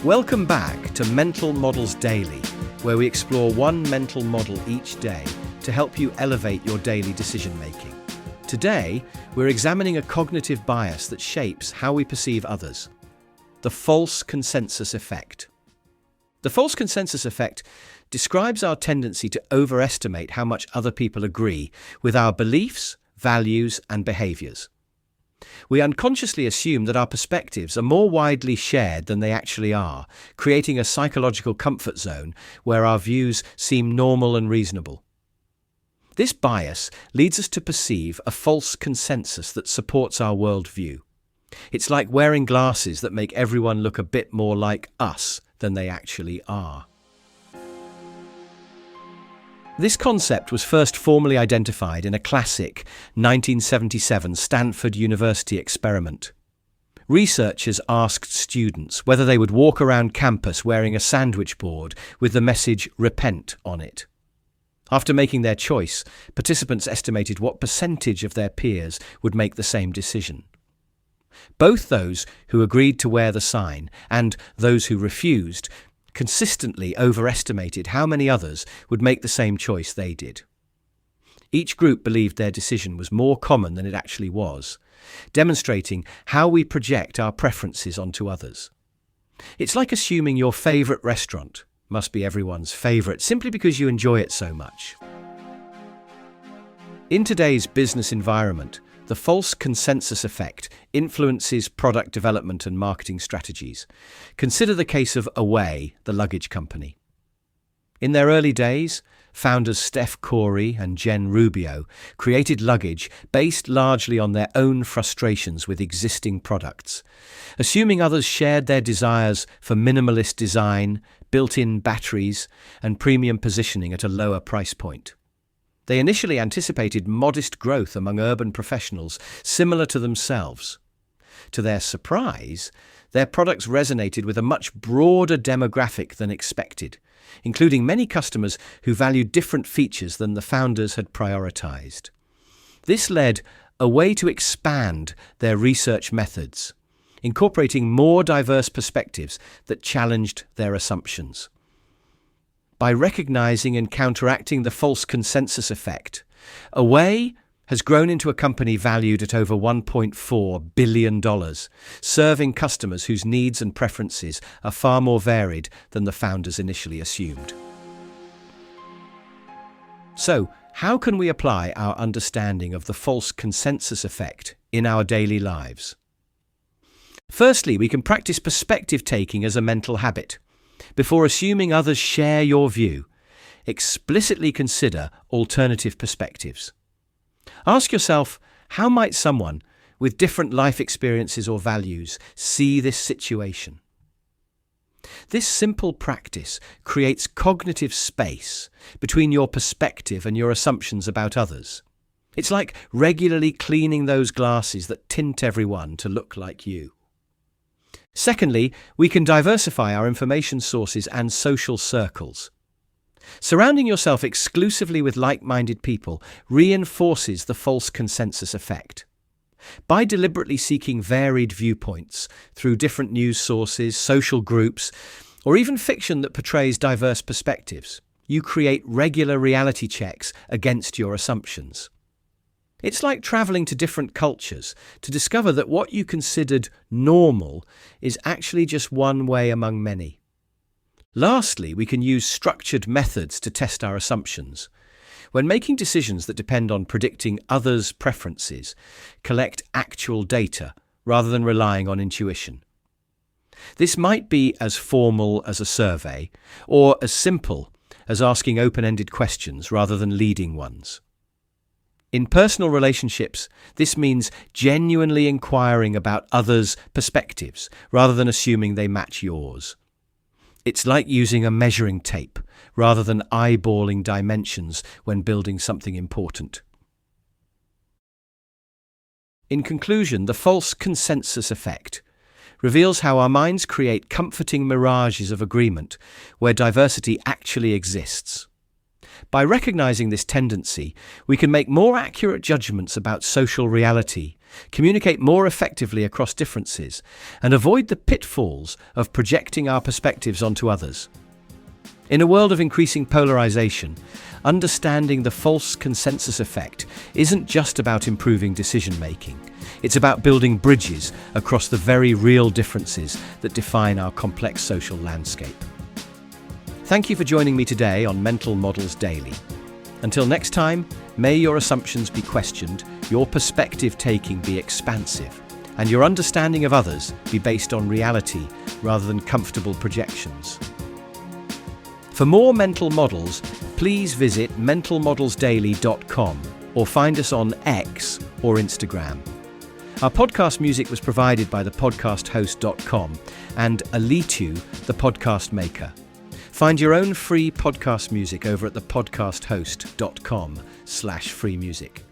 Welcome back to Mental Models Daily, where we explore one mental model each day to help you elevate your daily decision-making. Today, we're examining a cognitive bias that shapes how we perceive others: the false consensus effect. The false consensus effect describes our tendency to overestimate how much other people agree with our beliefs, values, and behaviors. We unconsciously assume that our perspectives are more widely shared than they actually are, creating a psychological comfort zone where our views seem normal and reasonable. This bias leads us to perceive a false consensus that supports our worldview. It's like wearing glasses that make everyone look a bit more like us than they actually are. This concept was first formally identified in a classic 1977 Stanford University experiment. Researchers asked students whether they would walk around campus wearing a sandwich board with the message "Repent" on it. After making their choice, participants estimated what percentage of their peers would make the same decision. Both those who agreed to wear the sign and those who refused consistently overestimated how many others would make the same choice they did. Each group believed their decision was more common than it actually was, demonstrating how we project our preferences onto others. It's like assuming your favorite restaurant must be everyone's favorite simply because you enjoy it so much. In today's business environment, the false consensus effect influences product development and marketing strategies. Consider the case of Away, the luggage company. In their early days, founders Steph Corey and Jen Rubio created luggage based largely on their own frustrations with existing products, assuming others shared their desires for minimalist design, built-in batteries, and premium positioning at a lower price point. They initially anticipated modest growth among urban professionals similar to themselves. To their surprise, their products resonated with a much broader demographic than expected, including many customers who valued different features than the founders had prioritized. This led Away to expand their research methods, incorporating more diverse perspectives that challenged their assumptions. By recognizing and counteracting the false consensus effect, Away has grown into a company valued at over $1.4 billion, serving customers whose needs and preferences are far more varied than the founders initially assumed. So, how can we apply our understanding of the false consensus effect in our daily lives? Firstly, we can practice perspective taking as a mental habit. Before assuming others share your view, explicitly consider alternative perspectives. Ask yourself, how might someone with different life experiences or values see this situation? This simple practice creates cognitive space between your perspective and your assumptions about others. It's like regularly cleaning those glasses that tint everyone to look like you. Secondly, we can diversify our information sources and social circles. Surrounding yourself exclusively with like-minded people reinforces the false consensus effect. By deliberately seeking varied viewpoints through different news sources, social groups, or even fiction that portrays diverse perspectives, you create regular reality checks against your assumptions. It's like traveling to different cultures to discover that what you considered normal is actually just one way among many. Lastly, we can use structured methods to test our assumptions. When making decisions that depend on predicting others' preferences, collect actual data rather than relying on intuition. This might be as formal as a survey, or as simple as asking open-ended questions rather than leading ones. In personal relationships, this means genuinely inquiring about others' perspectives rather than assuming they match yours. It's like using a measuring tape rather than eyeballing dimensions when building something important. In conclusion, the false consensus effect reveals how our minds create comforting mirages of agreement where diversity actually exists. By recognizing this tendency, we can make more accurate judgments about social reality, communicate more effectively across differences, and avoid the pitfalls of projecting our perspectives onto others. In a world of increasing polarization, understanding the false consensus effect isn't just about improving decision-making. It's about building bridges across the very real differences that define our complex social landscape. Thank you for joining me today on Mental Models Daily. Until next time, may your assumptions be questioned, your perspective taking be expansive, and your understanding of others be based on reality rather than comfortable projections. For more mental models, please visit mentalmodelsdaily.com or find us on X or Instagram. Our podcast music was provided by the podcasthost.com and Alitu, the podcast maker. Find your own free podcast music over at thepodcasthost.com/free music.